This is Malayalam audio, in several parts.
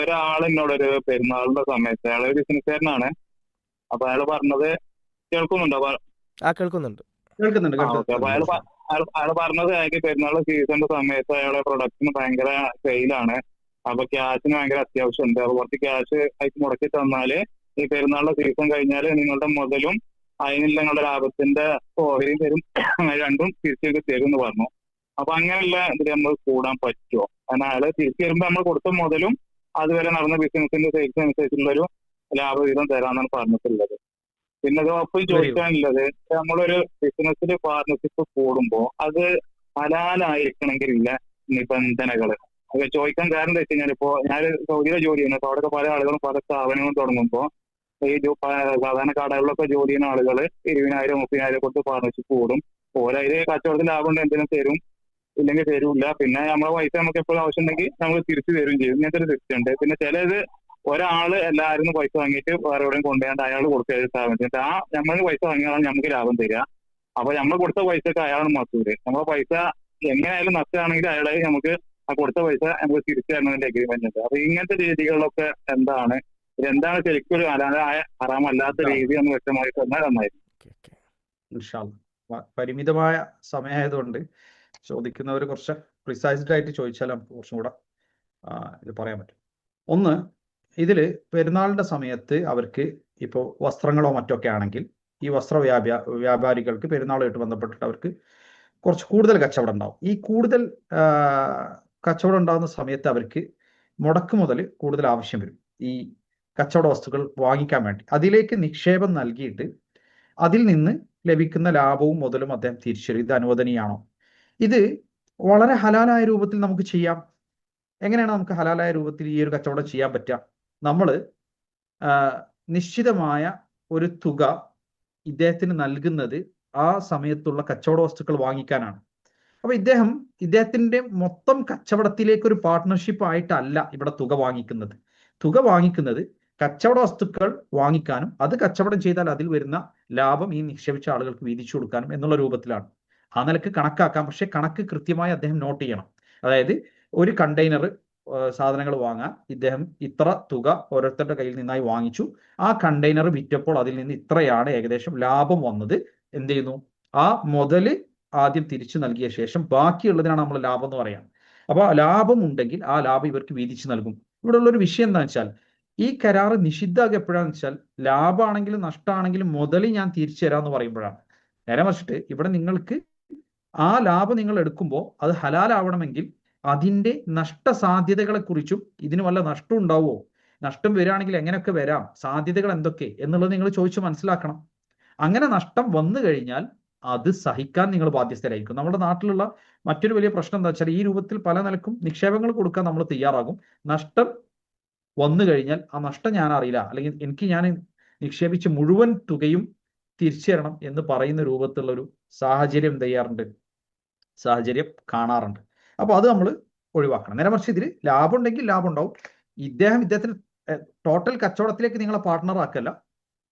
ഒരാൾ എന്നോടൊരു പെരുന്നാളിന്റെ സമയത്ത്, അയാൾ ഒരു ബിസിനസ്സുകാരനാണ്. അപ്പൊ അയാൾ പറഞ്ഞത്, കേൾക്കുന്നുണ്ടോ? കേൾക്കുന്നുണ്ട്. ഓക്കെ. അപ്പൊ അയാൾ പറഞ്ഞത് അയാൾക്ക് പെരുന്നാൾ സീസണിന്റെ സമയത്ത് അയാളെ പ്രൊഡക്റ്റിന് ഭയങ്കര സെയിലാണ്. അപ്പൊ ക്യാഷിന് ഭയങ്കര അത്യാവശ്യമുണ്ട്. അപ്പൊ കുറച്ച് ക്യാഷ് അയച്ച് മുടക്കി തന്നാല് ഈ പെരുന്നാളിന്റെ സീസൺ കഴിഞ്ഞാൽ നിങ്ങളുടെ മുതലും അതിനുള്ള നിങ്ങളുടെ ലാഭത്തിന്റെ ഓഹരിയും തരും, രണ്ടും തിരിച്ചു തരും എന്ന് പറഞ്ഞു. അപ്പൊ അങ്ങനെയുള്ള ഇതിൽ നമ്മൾ കൂടാൻ പറ്റുമോ? കാരണം അയാൾ തിരിച്ചു വരുമ്പോൾ നമ്മൾ കൊടുത്ത മുതലും അതുവരെ നടന്ന ബിസിനസിന്റെ സെയിൽസ് അനുസരിച്ചുള്ള ഒരു ലാഭവിഹിതം തരാന്നാണ് പറഞ്ഞിട്ടുള്ളത്. പിന്നെ അതോടൊപ്പം ചോദിക്കാനുള്ളത്, നമ്മളൊരു ബിസിനസ്സിൽ പാർട്ണർഷിപ്പ് കൂടുമ്പോൾ അത് ഹലാലായിരിക്കണമെങ്കിലുള്ള നിബന്ധനകൾ അത് ചോദിക്കാൻ കാരണം എന്താ വെച്ച് കഴിഞ്ഞാൽ, ഇപ്പോ ഞാൻ സൗദിയിലെ ജോലി ചെയ്യുന്നത്. അപ്പൊ അവിടെ പല ആളുകളും പല സ്ഥാപനങ്ങളും തുടങ്ങുമ്പോൾ ഈ സാധാരണ കടകളിലൊക്കെ ജോലി ചെയ്യുന്ന ആളുകൾ 20,000 30,000 കൊടുത്ത് പാർട്ണർഷിപ്പ് കൂടും. ഓരോ കച്ചവടത്തിൽ ലാഭം ഉണ്ട്, എന്തിനും തരും, ഇല്ലെങ്കിൽ തരൂല്ല. പിന്നെ നമ്മളെ പൈസ നമുക്ക് എപ്പോഴും ആവശ്യം ഉണ്ടെങ്കിൽ നമ്മൾ തിരിച്ചു തരും ചെയ്യും. ഇങ്ങനത്തെ ഒരു സിസ്റ്റം ഉണ്ട്. പിന്നെ ചിലത് ഒരാള് എല്ലാവരും പൈസ വാങ്ങിയിട്ട് വേറെ എവിടെയും കൊണ്ടുപോയാണ്ട് അയാൾ കൊടുക്കുക സ്ഥാപനത്തിട്ട് ആ നമ്മളിന് പൈസ വാങ്ങിയാൽ നമുക്ക് ലാഭം തരിക. അപ്പൊ നമ്മൾ കൊടുത്ത പൈസക്ക് അയാളാണ് മസൂര്. നമ്മളെ പൈസ എങ്ങനെയായാലും നഷ്ടമാണെങ്കിൽ അയാളെ നമുക്ക് ആ കൊടുത്ത പൈസ നമുക്ക് തിരിച്ചു തരണതിന്റെ അഗ്രിമെന്റ് ഉണ്ട്. അപ്പൊ ഇങ്ങനത്തെ രീതികളിലൊക്കെ എന്താണ്, ഇതെന്താണ് ശരിക്കും ഒരു ഹലാലായ ഹറാമല്ലാത്ത രീതി എന്ന് വ്യക്തമായി തന്നാൽ നന്നായിരുന്നു. പരിമിതമായ സമയമായതുകൊണ്ട് ചോദിക്കുന്നവർ കുറച്ച് പ്രിസൈസ്ഡ് ആയിട്ട് ചോദിച്ചാൽ നമുക്ക് കുറച്ചും കൂടെ ഇത് പറയാൻ പറ്റും. ഒന്ന്, ഇതില് പെരുന്നാളിന്റെ സമയത്ത് അവർക്ക് ഇപ്പോൾ വസ്ത്രങ്ങളോ മറ്റൊക്കെ ആണെങ്കിൽ ഈ വസ്ത്ര വ്യാപാരികൾക്ക് പെരുന്നാളുമായിട്ട് ബന്ധപ്പെട്ടിട്ട് അവർക്ക് കുറച്ച് കൂടുതൽ കച്ചവടം ഉണ്ടാവും. ഈ കൂടുതൽ കച്ചവടം ഉണ്ടാകുന്ന സമയത്ത് അവർക്ക് മുടക്ക് മുതൽ കൂടുതൽ ആവശ്യം വരും ഈ കച്ചവട വസ്തുക്കൾ വാങ്ങിക്കാൻ വേണ്ടി. അതിലേക്ക് നിക്ഷേപം നൽകിയിട്ട് അതിൽ നിന്ന് ലഭിക്കുന്ന ലാഭവും മുതലും അദ്ദേഹം തിരിച്ചറിയും. ഇത് അനുവദനീയാണോ? ഇത് വളരെ ഹലാലായ രൂപത്തിൽ നമുക്ക് ചെയ്യാം. എങ്ങനെയാണ് നമുക്ക് ഹലാലായ രൂപത്തിൽ ഈ ഒരു കച്ചവടം ചെയ്യാൻ പറ്റുക? നമ്മൾ നിശ്ചിതമായ ഒരു തുക ഇദ്ദേഹത്തിന് നൽകുന്നത് ആ സമയത്തുള്ള കച്ചവട വസ്തുക്കൾ വാങ്ങിക്കാനാണ്. അപ്പൊ ഇദ്ദേഹത്തിന്റെ മൊത്തം കച്ചവടത്തിലേക്ക് ഒരു പാർട്ട്ണർഷിപ്പ് ആയിട്ടല്ല ഇവിടെ തുക വാങ്ങിക്കുന്നത്. തുക വാങ്ങിക്കുന്നത് കച്ചവട വസ്തുക്കൾ വാങ്ങിക്കാനും അത് കച്ചവടം ചെയ്താൽ അതിൽ വരുന്ന ലാഭം ഈ നിക്ഷേപിച്ച ആളുകൾക്ക് വീതിച്ചു കൊടുക്കാനും എന്നുള്ള രൂപത്തിലാണ്. ആ നിലക്ക് കണക്കാക്കാം. പക്ഷെ കണക്ക് കൃത്യമായി അദ്ദേഹം നോട്ട് ചെയ്യണം. അതായത് ഒരു കണ്ടെയ്നർ സാധനങ്ങൾ വാങ്ങാൻ ഇദ്ദേഹം ഇത്ര തുക ഓരോരുത്തരുടെ കയ്യിൽ നിന്നായി വാങ്ങിച്ചു. ആ കണ്ടെയ്നർ വിറ്റപ്പോൾ അതിൽ നിന്ന് ഇത്രയാണ് ഏകദേശം ലാഭം വന്നത്. എന്ത് ചെയ്യുന്നു? ആ മുതല് ആദ്യം തിരിച്ചു നൽകിയ ശേഷം ബാക്കിയുള്ളതിനാണ് നമ്മൾ ലാഭം എന്ന് പറയാം. അപ്പൊ ലാഭം ഉണ്ടെങ്കിൽ ആ ലാഭം ഇവർക്ക് വീതിച്ചു നൽകും. ഇവിടെ ഉള്ളൊരു വിഷയം എന്താണെന്ന് വെച്ചാൽ, ഈ കരാറ് നിഷിദ്ധാക്കുക എപ്പോഴാണെന്ന് വെച്ചാൽ, ലാഭമാണെങ്കിലും നഷ്ടമാണെങ്കിലും മുതൽ ഞാൻ തിരിച്ചു തരാമെന്ന് പറയുമ്പോഴാണ്. നേരെ മറിച്ചിട്ട് ഇവിടെ നിങ്ങൾക്ക് ആ ലാഭം നിങ്ങൾ എടുക്കുമ്പോൾ അത് ഹലാലാവണമെങ്കിൽ അതിന്റെ നഷ്ടസാധ്യതകളെ കുറിച്ചും ഇതിന് വല്ല നഷ്ടം ഉണ്ടാവുമോ, നഷ്ടം വരികയാണെങ്കിൽ എങ്ങനെയൊക്കെ വരാം, സാധ്യതകൾ എന്തൊക്കെ എന്നുള്ളത് നിങ്ങൾ ചോദിച്ച് മനസ്സിലാക്കണം. അങ്ങനെ നഷ്ടം വന്നു കഴിഞ്ഞാൽ അത് സഹിക്കാൻ നിങ്ങൾ ബാധ്യസ്ഥരായിരിക്കും. നമ്മുടെ നാട്ടിലുള്ള മറ്റൊരു വലിയ പ്രശ്നം എന്താ വെച്ചാൽ, ഈ രൂപത്തിൽ പല നിലക്കും നിക്ഷേപങ്ങൾ കൊടുക്കാൻ നമ്മൾ തയ്യാറാകും. നഷ്ടം വന്നു കഴിഞ്ഞാൽ ആ നഷ്ടം ഞാൻ അറിയില്ല, അല്ലെങ്കിൽ എനിക്ക് ഞാൻ നിക്ഷേപിച്ച മുഴുവൻ തുകയും തിരിച്ചു തരണം എന്ന് പറയുന്ന രൂപത്തിലുള്ള ഒരു സാഹചര്യം കാണാറുണ്ട്. അപ്പൊ അത് നമ്മൾ ഒഴിവാക്കണം. നേരെ മറിച്ച് ഇതിൽ ലാഭം ഉണ്ടെങ്കിൽ ലാഭം ഉണ്ടാവും. ഇദ്ദേഹത്തിന് ടോട്ടൽ കച്ചവടത്തിലേക്ക് നിങ്ങളെ പാർട്ട്ണർ ആക്കല്ല,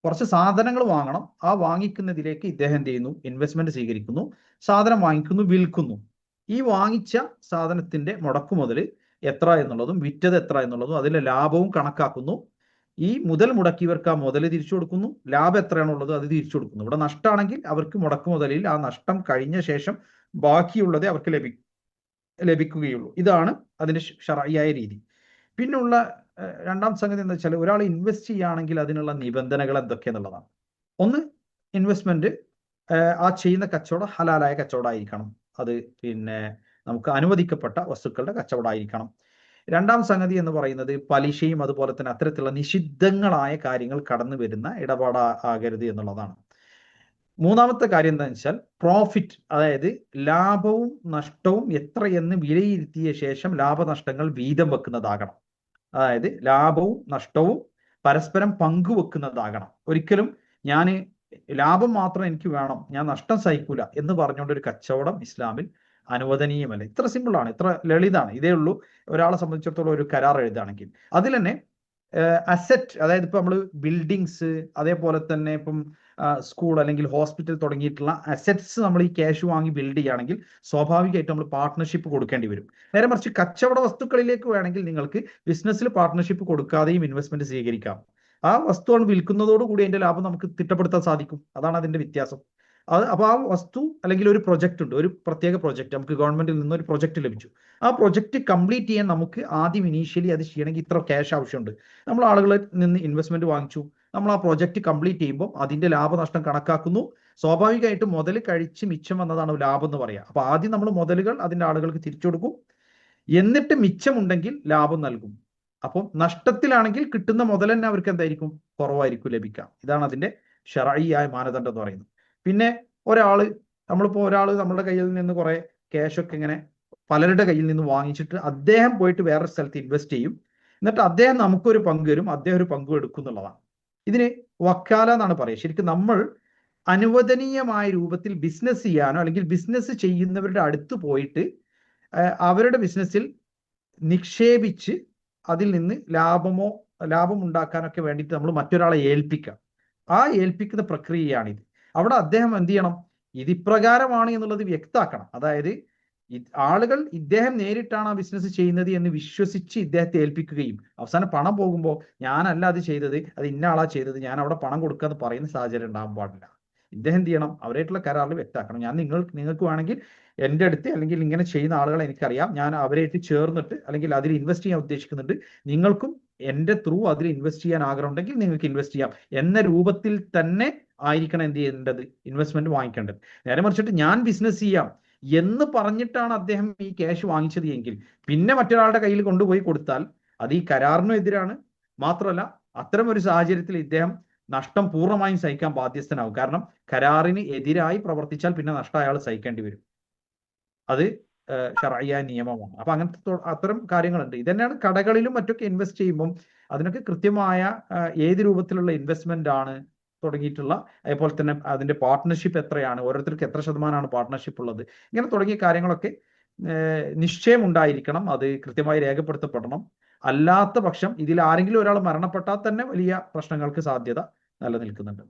കുറച്ച് സാധനങ്ങൾ വാങ്ങണം. ആ വാങ്ങിക്കുന്നതിലേക്ക് ഇദ്ദേഹം എന്ത് ചെയ്യുന്നു? ഇൻവെസ്റ്റ്മെന്റ് സ്വീകരിക്കുന്നു, സാധനം വാങ്ങിക്കുന്നു, വിൽക്കുന്നു. ഈ വാങ്ങിച്ച സാധനത്തിന്റെ മുടക്കുമുതൽ എത്ര എന്നുള്ളതും വിറ്റത് എത്ര എന്നുള്ളതും അതിലെ ലാഭവും കണക്കാക്കുന്നു. ഈ മുതൽ മുടക്കിയവർക്ക് ആ മുതൽ തിരിച്ചു കൊടുക്കുന്നു, ലാഭം എത്രയാണുള്ളത് അത് തിരിച്ചു കൊടുക്കുന്നു. ഇവിടെ നഷ്ടമാണെങ്കിൽ അവർക്ക് മുടക്കുമുതലിൽ ആ നഷ്ടം കഴിഞ്ഞ ശേഷം ബാക്കിയുള്ളത് അവർക്ക് ലഭിക്കുകയുള്ളൂ. ഇതാണ് അതിന്റെ ശർഈയായ രീതി. പിന്നുള്ള രണ്ടാം സംഗതി എന്താ വെച്ചാൽ, ഒരാൾ ഇൻവെസ്റ്റ് ചെയ്യുകയാണെങ്കിൽ അതിനുള്ള നിബന്ധനകൾ എന്തൊക്കെയെന്നുള്ളതാണ്. ഒന്ന്, ഇൻവെസ്റ്റ്മെന്റ് ആ ചെയ്യുന്ന കച്ചവടം ഹലാലായ കച്ചവടമായിരിക്കണം. അത് നമുക്ക് അനുവദിക്കപ്പെട്ട വസ്തുക്കളുടെ കച്ചവടമായിരിക്കണം. രണ്ടാം സംഗതി എന്ന് പറയുന്നത് പലിശയും അതുപോലെ തന്നെ അത്തരത്തിലുള്ള നിഷിദ്ധങ്ങളായ കാര്യങ്ങൾ കടന്നു വരുന്ന ഇടപാടാകരുത് എന്നുള്ളതാണ്. മൂന്നാമത്തെ കാര്യം എന്താണെന്ന് വെച്ചാൽ പ്രോഫിറ്റ്, അതായത് ലാഭവും നഷ്ടവും എത്രയെന്ന് വിലയിരുത്തിയ ശേഷം ലാഭനഷ്ടങ്ങൾ വീതം വെക്കുന്നതാകണം. അതായത് ലാഭവും നഷ്ടവും പരസ്പരം പങ്കുവെക്കുന്നതാകണം. ഒരിക്കലും ഞാൻ ലാഭം മാത്രം എനിക്ക് വേണം, ഞാൻ നഷ്ടം സഹിക്കൂല എന്ന് പറഞ്ഞുകൊണ്ട് ഒരു കച്ചവടം ഇസ്ലാമിൽ അനുവദനീയമല്ല. ഇത്ര സിമ്പിളാണ്, ഇത്ര ലളിതാണ്. ഇതേ ഉള്ളൂ ഒരാളെ സംബന്ധിച്ചിടത്തോളം ഒരു കരാർ എഴുതുകയാണെങ്കിൽ. അതിൽ തന്നെ അസറ്റ്, അതായത് ഇപ്പൊ നമ്മൾ ബിൽഡിങ്സ്, അതേപോലെ തന്നെ ഇപ്പം സ്കൂൾ അല്ലെങ്കിൽ ഹോസ്പിറ്റൽ തുടങ്ങിയിട്ടുള്ള അസറ്റ്സ് നമ്മൾ ഈ ക്യാഷ് വാങ്ങി ബിൽഡ് ചെയ്യുകയാണെങ്കിൽ സ്വാഭാവികമായിട്ടും നമ്മൾ പാർട്ട്ണർഷിപ്പ് കൊടുക്കേണ്ടി വരും. നേരെ മറിച്ച് കച്ചവട വസ്തുക്കളിലേക്ക് വേണമെങ്കിൽ നിങ്ങൾക്ക് ബിസിനസ്സിൽ പാർട്ട്ണർഷിപ്പ് കൊടുക്കാതെയും ഇൻവെസ്റ്റ്മെന്റ് സ്വീകരിക്കാം. ആ വസ്തുവാണ് വിൽക്കുന്നതോടുകൂടി അതിന്റെ ലാഭം നമുക്ക് തിട്ടപ്പെടുത്താൻ സാധിക്കും. അതാണ് അതിന്റെ വ്യത്യാസം. അപ്പോൾ ആ വസ്തു അല്ലെങ്കിൽ ഒരു പ്രൊജക്റ്റ് ഉണ്ട്, ഒരു പ്രത്യേക പ്രൊജക്റ്റ് നമുക്ക് ഗവൺമെന്റിൽ നിന്ന് ഒരു പ്രൊജക്റ്റ് ലഭിച്ചു. ആ പ്രൊജക്റ്റ് കംപ്ലീറ്റ് ചെയ്യാൻ നമുക്ക് ആദ്യം ഇനീഷ്യലി അത് ചെയ്യണമെങ്കിൽ ഇത്ര ക്യാഷ് ആവശ്യമുണ്ട്. നമ്മൾ ആളുകളിൽ നിന്ന് ഇൻവെസ്റ്റ്മെന്റ് വാങ്ങിച്ചു, നമ്മൾ ആ പ്രൊജക്റ്റ് കംപ്ലീറ്റ് ചെയ്യുമ്പോൾ അതിന്റെ ലാഭനഷ്ടം കണക്കാക്കുന്നു. സ്വാഭാവികമായിട്ടും മുതൽ കഴിച്ച് മിച്ചം വന്നതാണ് ലാഭം എന്ന് പറയാം. അപ്പൊ ആദ്യം നമ്മൾ മുതലുകൾ അതിന്റെ ആളുകൾക്ക് തിരിച്ചു കൊടുക്കും, എന്നിട്ട് മിച്ചമുണ്ടെങ്കിൽ ലാഭം നൽകും. അപ്പം നഷ്ടത്തിലാണെങ്കിൽ കിട്ടുന്ന മുതൽ തന്നെ അവർക്ക് എന്തായിരിക്കും, കുറവായിരിക്കും ലഭിക്കാം. ഇതാണ് അതിന്റെ ശറഈയായ മാനദണ്ഡം എന്ന് പറയുന്നത്. പിന്നെ നമ്മളിപ്പോ ഒരാൾ നമ്മുടെ കയ്യിൽ നിന്ന് കുറെ ക്യാഷ് ഒക്കെ ഇങ്ങനെ പലരുടെ കയ്യിൽ നിന്ന് വാങ്ങിച്ചിട്ട് അദ്ദേഹം പോയിട്ട് വേറൊരു സ്ഥലത്ത് ഇൻവെസ്റ്റ് ചെയ്യും, എന്നിട്ട് അദ്ദേഹം നമുക്കൊരു പങ്ക് വരും, അദ്ദേഹം ഒരു പങ്ക് എടുക്കും എന്നുള്ളതാണ്. ഇതിന് വക്കാല എന്നാണ് പറയുക. ശരിക്കും നമ്മൾ അനുവദനീയമായ രൂപത്തിൽ ബിസിനസ് ചെയ്യാനോ അല്ലെങ്കിൽ ബിസിനസ് ചെയ്യുന്നവരുടെ അടുത്ത് പോയിട്ട് അവരുടെ ബിസിനസ്സിൽ നിക്ഷേപിച്ച് അതിൽ നിന്ന് ലാഭം ഉണ്ടാക്കാനൊക്കെ വേണ്ടിയിട്ട് നമ്മൾ മറ്റൊരാളെ ഏൽപ്പിക്കാം. ആ ഏൽപ്പിക്കുന്ന പ്രക്രിയയാണിത്. അവിടെ അദ്ദേഹം എന്ത് ചെയ്യണം, ഇതിപ്രകാരമാണ് എന്നുള്ളത് വ്യക്താക്കണം. അതായത് ആളുകൾ ഇദ്ദേഹം നേരിട്ടാണ് ആ ബിസിനസ് ചെയ്യുന്നത് എന്ന് വിശ്വസിച്ച് ഇദ്ദേഹത്തെ ഏൽപ്പിക്കുകയും അവസാനം പണം പോകുമ്പോൾ ഞാനല്ല അത് ചെയ്തത്, അത് ഇന്ന ആളാ ചെയ്തത്, ഞാൻ അവിടെ പണം കൊടുക്കാന്ന് പറയുന്ന സാഹചര്യം ഉണ്ടാകാൻ പാടില്ല. ഇദ്ദേഹം എന്ത് ചെയ്യണം, അവരായിട്ടുള്ള കരാറിൽ വ്യക്താക്കണം. നിങ്ങൾക്ക് വേണമെങ്കിൽ എൻ്റെ അടുത്ത് അല്ലെങ്കിൽ ഇങ്ങനെ ചെയ്യുന്ന ആളുകളെ എനിക്കറിയാം, ഞാൻ അവരായിട്ട് ചേർന്നിട്ട് അല്ലെങ്കിൽ അതിൽ ഇൻവെസ്റ്റ് ചെയ്യാൻ ഉദ്ദേശിക്കുന്നുണ്ട്, നിങ്ങൾക്കും എൻ്റെ ത്രൂ അതിൽ ഇൻവെസ്റ്റ് ചെയ്യാൻ ആഗ്രഹം ഉണ്ടെങ്കിൽ നിങ്ങൾക്ക് ഇൻവെസ്റ്റ് ചെയ്യാം എന്ന രൂപത്തിൽ തന്നെ ആയിരിക്കണം എന്ത് ചെയ്യേണ്ടത്, ഇൻവെസ്റ്റ്മെന്റ് വാങ്ങിക്കേണ്ടത്. നേരെ മറിച്ചിട്ട് ഞാൻ ബിസിനസ് ചെയ്യാം എന്ന് പറഞ്ഞിട്ടാണ് അദ്ദേഹം ഈ ക്യാഷ് വാങ്ങിച്ചത് എങ്കിൽ പിന്നെ മറ്റൊരാളുടെ കയ്യിൽ കൊണ്ടുപോയി കൊടുത്താൽ അത് ഈ കരാറിനും എതിരാണ്. മാത്രമല്ല അത്തരം ഒരു സാഹചര്യത്തിൽ ഇദ്ദേഹം നഷ്ടം പൂർണ്ണമായും സഹിക്കാൻ ബാധ്യസ്ഥനാവും. കാരണം കരാറിന് എതിരായി പ്രവർത്തിച്ചാൽ പിന്നെ നഷ്ടം അയാൾ സഹിക്കേണ്ടി വരും. അത് ശറഈയായ നിയമമാണ്. അപ്പൊ അങ്ങനത്തെ അത്തരം കാര്യങ്ങളുണ്ട്. ഇതന്നെയാണ് കടകളിലും മറ്റൊക്കെ ഇൻവെസ്റ്റ് ചെയ്യുമ്പം അതിനൊക്കെ കൃത്യമായ ഏത് രൂപത്തിലുള്ള ഇൻവെസ്റ്റ്മെന്റ് ആണ് തുടങ്ങിയിട്ടുള്ള, അതേപോലെ തന്നെ അതിന്റെ പാർട്ട്ണർഷിപ്പ് എത്രയാണ്, ഓരോരുത്തർക്ക് എത്ര ശതമാനമാണ് പാർട്ട്ണർഷിപ്പ് ഉള്ളത്, ഇങ്ങനെ തുടങ്ങിയ കാര്യങ്ങളൊക്കെ നിശ്ചയം ഉണ്ടായിരിക്കണം. അത് കൃത്യമായി രേഖപ്പെടുത്തപ്പെടണം. അല്ലാത്ത പക്ഷം ഇതിൽ ആരെങ്കിലും ഒരാൾ മരണപ്പെട്ടാൽ തന്നെ വലിയ പ്രശ്നങ്ങൾക്ക് സാധ്യത നിലനിൽക്കുന്നുണ്ട്.